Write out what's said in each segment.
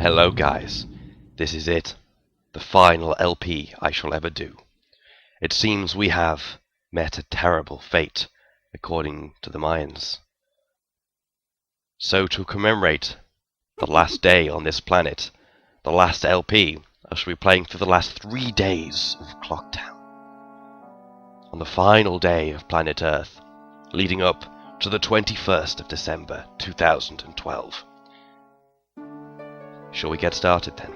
Hello guys, this is it, the final LP I shall ever do. It seems we have met a terrible fate, according to the Mayans. So to commemorate the last day on this planet, the last LP, I shall be playing for the last 3 days of Clocktown. On the final day of planet Earth, leading up to the 21st of December 2012. Shall we get started then?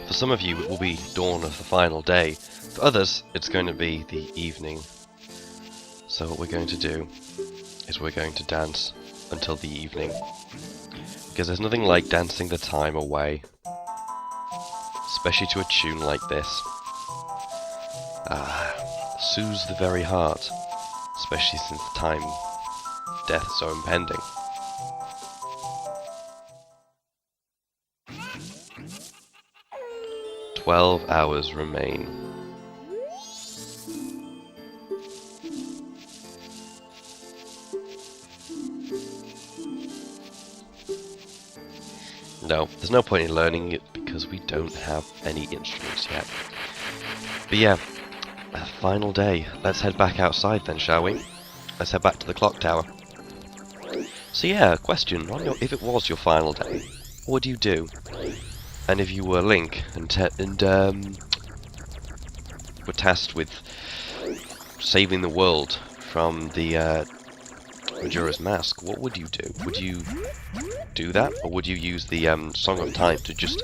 For some of you it will be dawn of the final day, for others it's going to be the evening. So what we're going to do is we're going to dance until the evening, because there's nothing like dancing the time away, especially to a tune like this. Soothes the very heart, especially since the time death is so impending. "12 hours remain. No, there's no point in learning it because we don't have any instruments yet. But yeah, a final day. Let's head back outside then, shall we? Let's head back to the clock tower. So yeah, question, if it was your final day, what would you do? And if you were Link and were tasked with saving the world from the Majora's Mask, what would you do? Would you do that, or would you use the Song of Time to just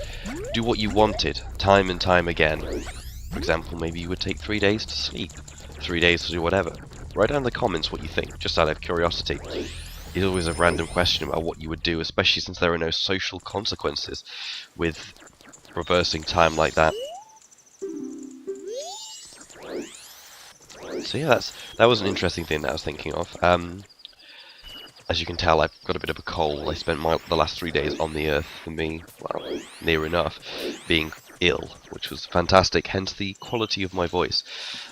do what you wanted, time and time again? For example, maybe you would take 3 days to sleep, 3 days to do whatever. Write down in the comments what you think, just out of curiosity. It's always a random question about what you would do, especially since there are no social consequences with reversing time like that. So yeah, that was an interesting thing that I was thinking of. As you can tell, I've got a bit of a cold. I spent the last 3 days on the Earth, for me, well, near enough, being ill, which was fantastic, hence the quality of my voice.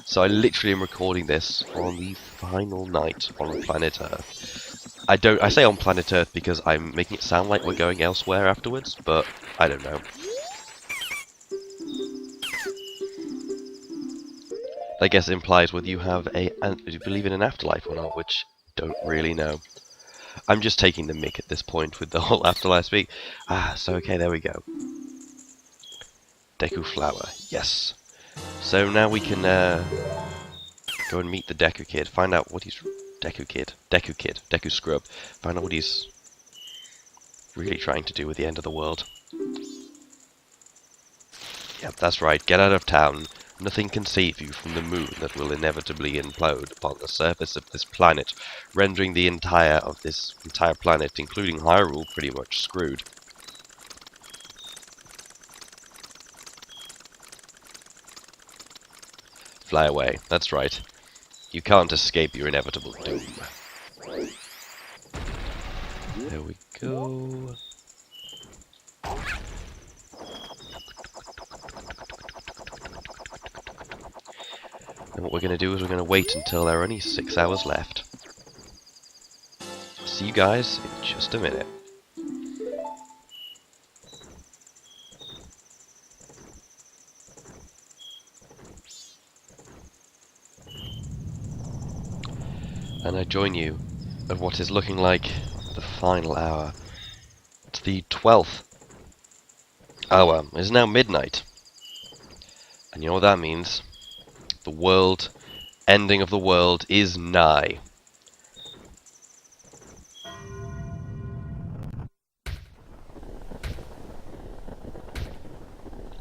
So I literally am recording this on the final night on planet Earth. I say on planet Earth because I'm making it sound like we're going elsewhere afterwards, but I don't know. I guess it implies whether you have you believe in an afterlife or not, which I don't really know. I'm just taking the mick at this point with the whole afterlife speak. So okay, there we go. Deku Flower, yes. So now we can go and meet the Deku Kid, find out what he's... Deku Scrub. Find out what he's really trying to do with the end of the world. Yep, that's right, get out of town. Nothing can save you from the moon that will inevitably implode upon the surface of this planet, rendering the entire planet, including Hyrule, pretty much screwed. Fly away, that's right. You can't escape your inevitable doom. There we go. And what we're going to do is we're going to wait until there are only 6 hours left. See you guys in just a minute. And I join you at what is looking like the final hour. It's the 12th hour. It's now midnight. And you know what that means? The ending of the world is nigh.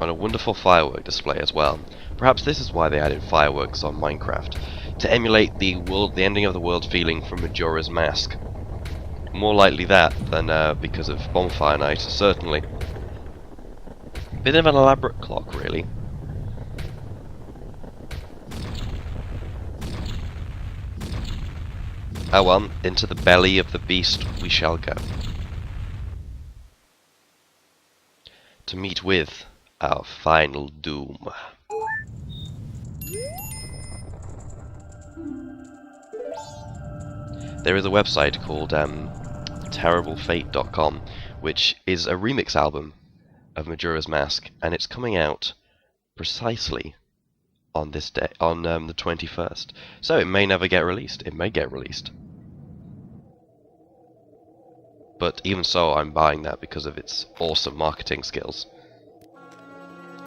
On a wonderful firework display as well. Perhaps this is why they added fireworks on Minecraft, to emulate the ending of the world feeling from Majora's Mask. More likely that than because of Bonfire Night, certainly. Bit of an elaborate clock, really. Oh well, into the belly of the beast we shall go. to meet with our final doom. There is a website called terriblefate.com, which is a remix album of Majora's Mask, and it's coming out precisely on this day, on the 21st. So it may never get released. It may get released. But even so, I'm buying that because of its awesome marketing skills.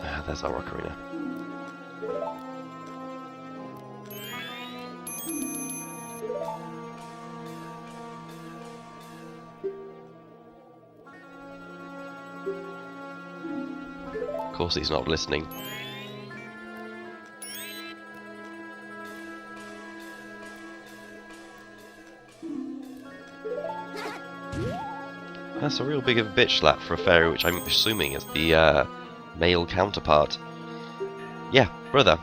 Ah, there's our ocarina. Of course he's not listening. That's a real big of a bitch slap for a fairy, which I'm assuming is the male counterpart. Yeah, brother.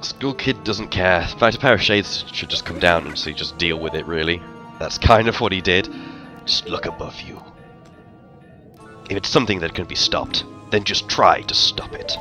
School kid doesn't care. In fact, a pair of shades should just come down and so just deal with it, really. That's kind of what he did. Just look above you. If it's something that can be stopped, then just try to stop it.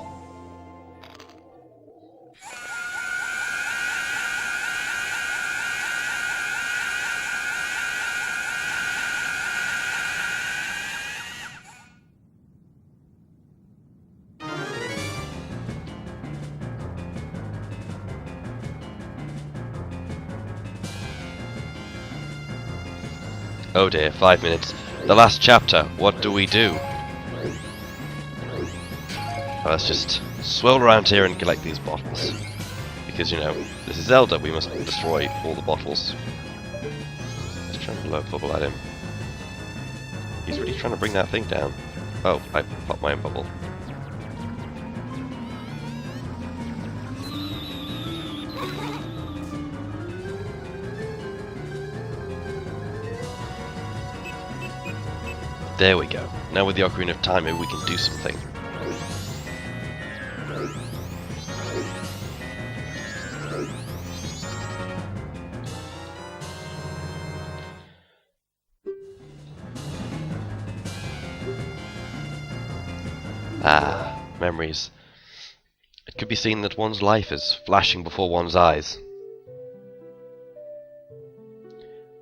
Oh dear, 5 minutes. The last chapter, what do we do? Well, let's just swirl around here and collect these bottles. Because, you know, this is Zelda, we must destroy all the bottles. Let's try and blow a bubble at him. He's really trying to bring that thing down. Oh, I popped my own bubble. There we go. Now with the Ocarina of Time, maybe we can do something. Ah, memories. It could be seen that one's life is flashing before one's eyes.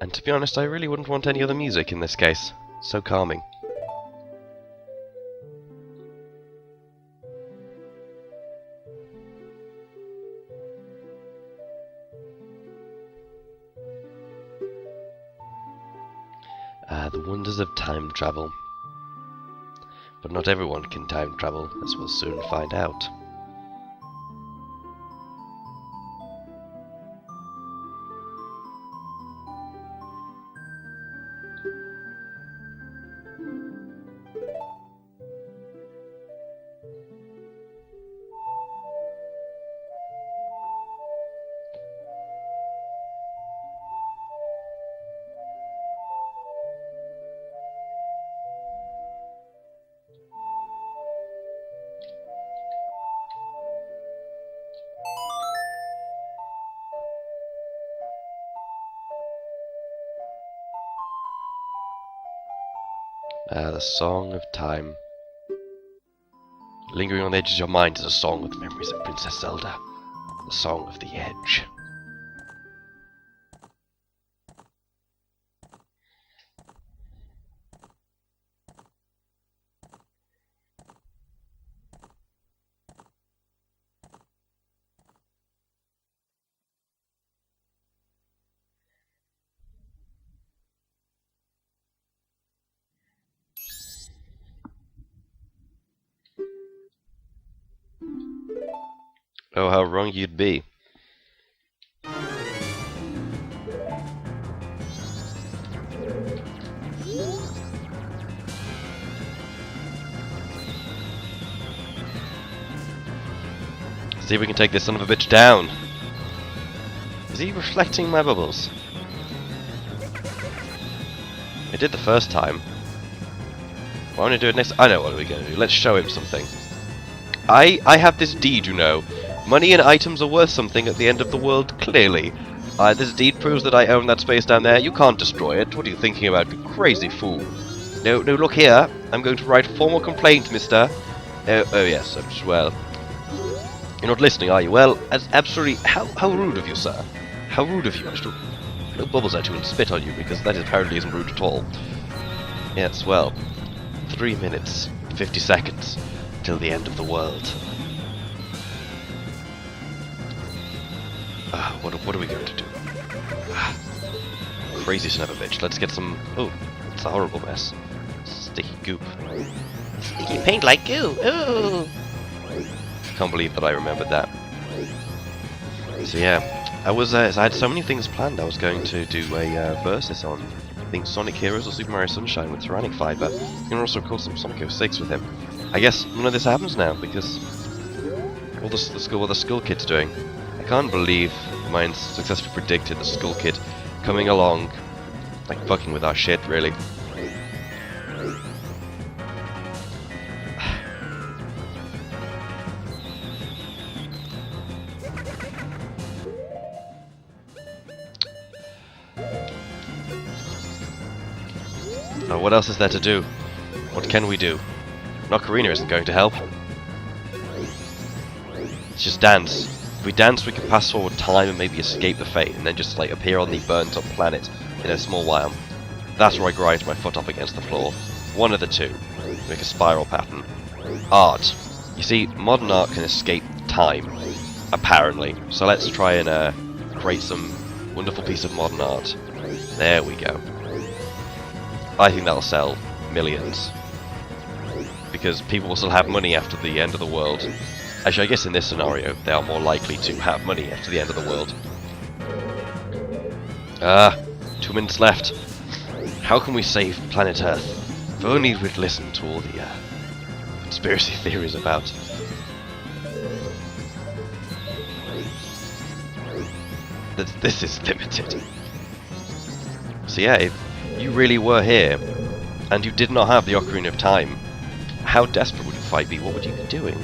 And to be honest, I really wouldn't want any other music in this case. So calming. Ah, the wonders of time travel. But not everyone can time travel, as we'll soon find out. The Song of Time. Lingering on the edge of your mind is a song with memories of Princess Zelda. The Song of the Edge. Oh, how wrong you'd be. See if we can take this son of a bitch down. Is he reflecting my bubbles? I did the first time. Why don't I do it next? I know what we're going to do. Let's show him something. I have this deed, you know. Money and items are worth something at the end of the world, clearly. This deed proves that I own that space down there. You can't destroy it. What are you thinking about, you crazy fool? No, no, look here. I'm going to write a formal complaint, mister. Oh yes, well... You're not listening, are you? Well, as absolutely... How rude of you, sir. How rude of you. I should blow bubbles at you and spit on you, because that apparently isn't rude at all. Yes, well... 3 minutes, 50 seconds, till the end of the world. What are we going to do? Crazy son of a bitch. Let's get some... Oh, it's a horrible mess. Sticky goop. Sticky paint like goo! Ooh! Can't believe that I remembered that. So yeah, I had so many things planned. I was going to do a versus on, I think, Sonic Heroes or Super Mario Sunshine with Tyrannic Fiber. You can also call some Sonic 06 with him. I guess none of this happens now because all the Skull Kid's doing. I can't believe mine successfully predicted the Skull Kid coming along, like fucking with our shit, really. Now, what else is there to do? What can we do? Ocarina isn't going to help. Let's just dance. If we dance, we can pass forward time and maybe escape the fate, and then just like appear on the burnt-up planet in a small while. That's where I grind my foot up against the floor. One of the two. Make a spiral pattern. Art. You see, modern art can escape time, apparently. So let's try and create some wonderful piece of modern art. There we go. I think that'll sell millions. Because people will still have money after the end of the world. Actually, I guess in this scenario, they are more likely to have money after the end of the world. 2 minutes left. How can we save planet Earth? If only we'd listen to all the conspiracy theories about... This is limited. So yeah, if you really were here, and you did not have the Ocarina of Time, how desperate would your fight be? What would you be doing?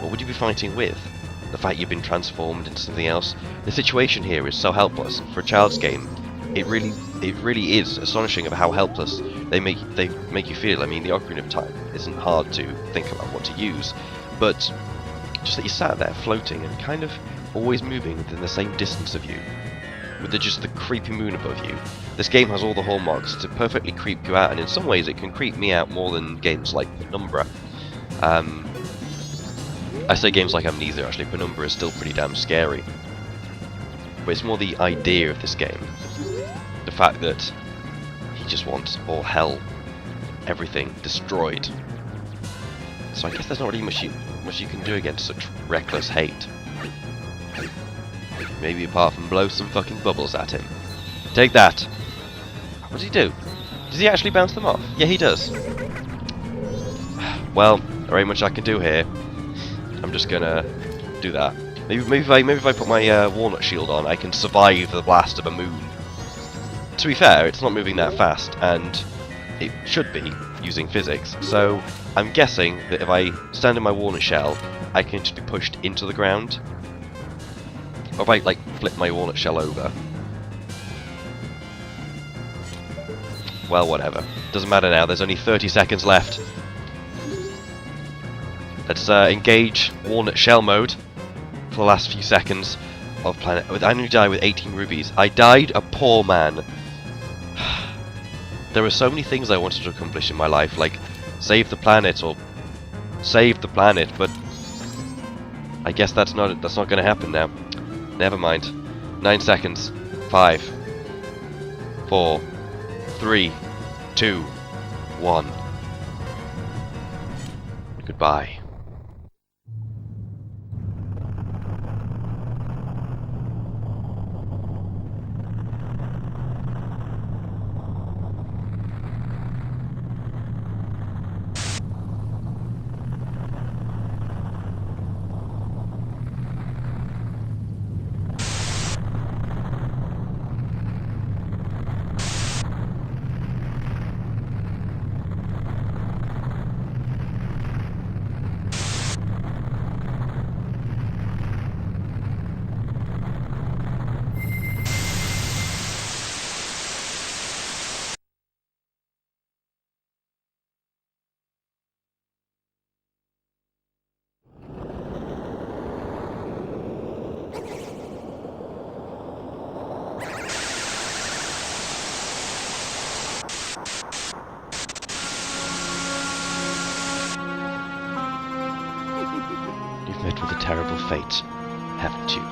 What would you be fighting with? The fact you've been transformed into something else? The situation here is so helpless. For a child's game, it really is astonishing of how helpless they make you feel. I mean, the Ocarina of Time isn't hard to think about what to use, but just that you sat there floating and kind of always moving within the same distance of you, with just the creepy moon above you. This game has all the hallmarks to perfectly creep you out, and in some ways it can creep me out more than games like Penumbra. I say games like Amnesia, actually. Penumbra is still pretty damn scary. But it's more the idea of this game. The fact that he just wants all hell, everything destroyed. So I guess there's not really much you can do against such reckless hate. Maybe apart from blow some fucking bubbles at him. Take that! What does he do? Does he actually bounce them off? Yeah, he does. Well, there ain't much I can do here. I'm just gonna do that. Maybe if I put my walnut shield on, I can survive the blast of a moon. To be fair, it's not moving that fast, and it should be using physics. So I'm guessing that if I stand in my walnut shell, I can just be pushed into the ground. Or if I like flip my walnut shell over. Well, whatever. Doesn't matter now. There's only 30 seconds left. Let's engage walnut shell mode for the last few seconds of planet. I only died with 18 rubies. I died a poor man. There are so many things I wanted to accomplish in my life, like save the planet or save the planet, but I guess that's not going to happen now. Never mind. 9 seconds. 5, 4, 3, 2, 1. Goodbye. you've met with a terrible fate, haven't you?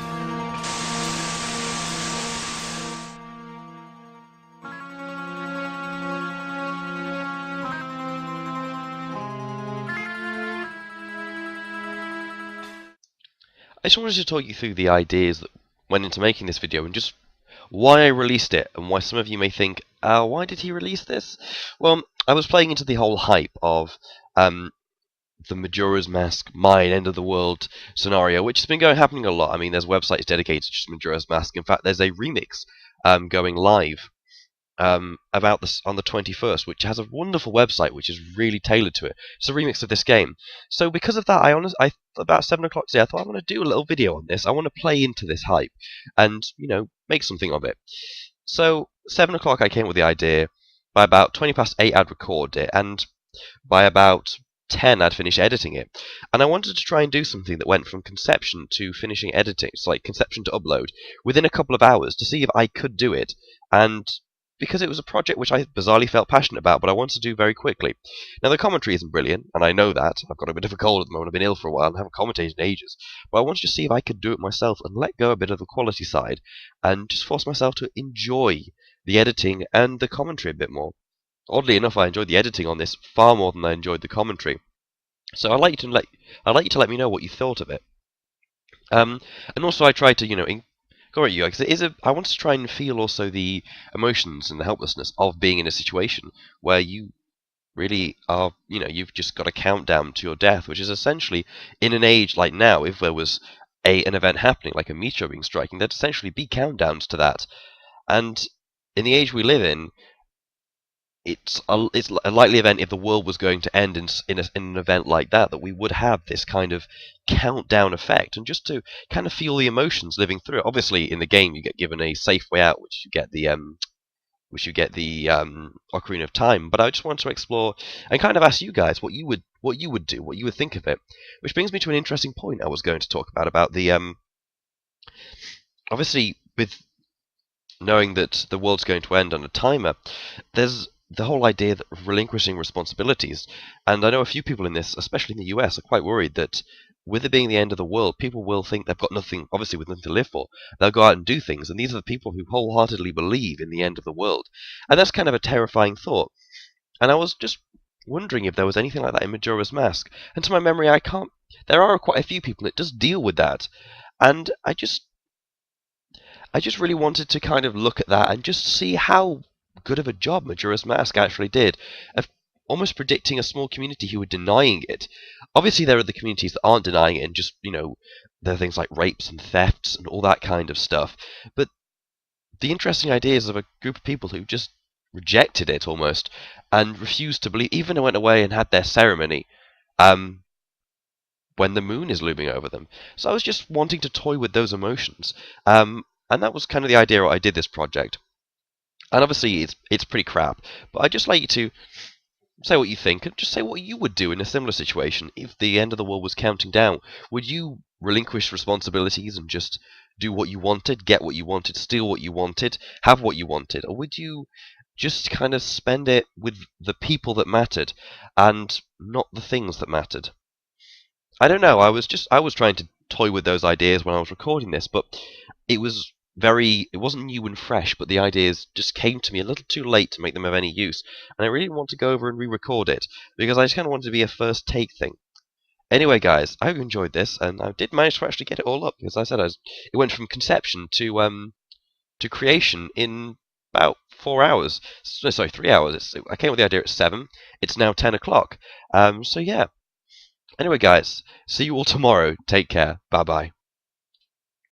I just wanted to talk you through the ideas that went into making this video and just why I released it and why some of you may think, why did he release this? Well, I was playing into the whole hype of the Majora's Mask, mine, end of the world scenario, which has been happening a lot. I mean, there's websites dedicated to just Majora's Mask. In fact, there's a remix going live about this on the 21st, which has a wonderful website which is really tailored to it. It's a remix of this game. So because of that, I about 7 o'clock today, I thought I'm going to do a little video on this. I want to play into this hype and, you know, make something of it. So 7 o'clock I came with the idea. By about 20 past 8 I'd record it, and by about 10 I'd finish editing it. And I wanted to try and do something that went from conception to finishing editing, so like conception to upload, within a couple of hours to see if I could do it. And because it was a project which I bizarrely felt passionate about, but I wanted to do very quickly. Now, the commentary isn't brilliant, and I know that. I've got a bit of a cold at the moment. I've been ill for a while and haven't commentated in ages. But I wanted to see if I could do it myself and let go a bit of the quality side and just force myself to enjoy the editing and the commentary a bit more. Oddly enough, I enjoyed the editing on this far more than I enjoyed the commentary. So I'd like you to let me know what you thought of it. And also, I tried to, you know, encourage you, because I want to try and feel also the emotions and the helplessness of being in a situation where you really are, you know, you've just got a countdown to your death, which is essentially, in an age like now, if there was an event happening, like a meteor being striking, there'd essentially be countdowns to that. And in the age we live in, it's a likely event if the world was going to end in an event like that, that we would have this kind of countdown effect, and just to kind of feel the emotions living through it. Obviously, in the game, you get given a safe way out, which you get the Ocarina of Time. But I just want to explore and kind of ask you guys what you would do, what you would think of it. Which brings me to an interesting point I was going to talk about the obviously with knowing that the world's going to end on a timer, there's the whole idea of relinquishing responsibilities. And I know a few people in this, especially in the US, are quite worried that with it being the end of the world, people will think they've got nothing, obviously with nothing to live for. They'll go out and do things, and these are the people who wholeheartedly believe in the end of the world. And that's kind of a terrifying thought. And I was just wondering if there was anything like that in Majora's Mask. And to my memory, there are quite a few people that does deal with that. And I just really wanted to kind of look at that and just see how good of a job Majora's Mask actually did of almost predicting a small community who were denying it. Obviously, there are the communities that aren't denying it, and just, you know, there are things like rapes and thefts and all that kind of stuff. But the interesting ideas of a group of people who just rejected it almost and refused to believe, even went away and had their ceremony when the moon is looming over them. So I was just wanting to toy with those emotions, and that was kind of the idea why I did this project. And obviously, it's pretty crap, but I'd just like you to say what you think, and just say what you would do in a similar situation if the end of the world was counting down. Would you relinquish responsibilities and just do what you wanted, get what you wanted, steal what you wanted, have what you wanted? Or would you just kind of spend it with the people that mattered and not the things that mattered? I don't know. I was trying to toy with those ideas when I was recording this, but it wasn't new and fresh, but the ideas just came to me a little too late to make them of any use, and I really want to go over and re-record it, because I just kind of wanted to be a first take thing. Anyway, guys, I hope you enjoyed this, and I did manage to actually get it all up, because I said it went from conception to creation in about 4 hours. Sorry, 3 hours. I came with the idea at 7. It's now 10 o'clock. So yeah. Anyway, guys, see you all tomorrow. Take care. Bye-bye.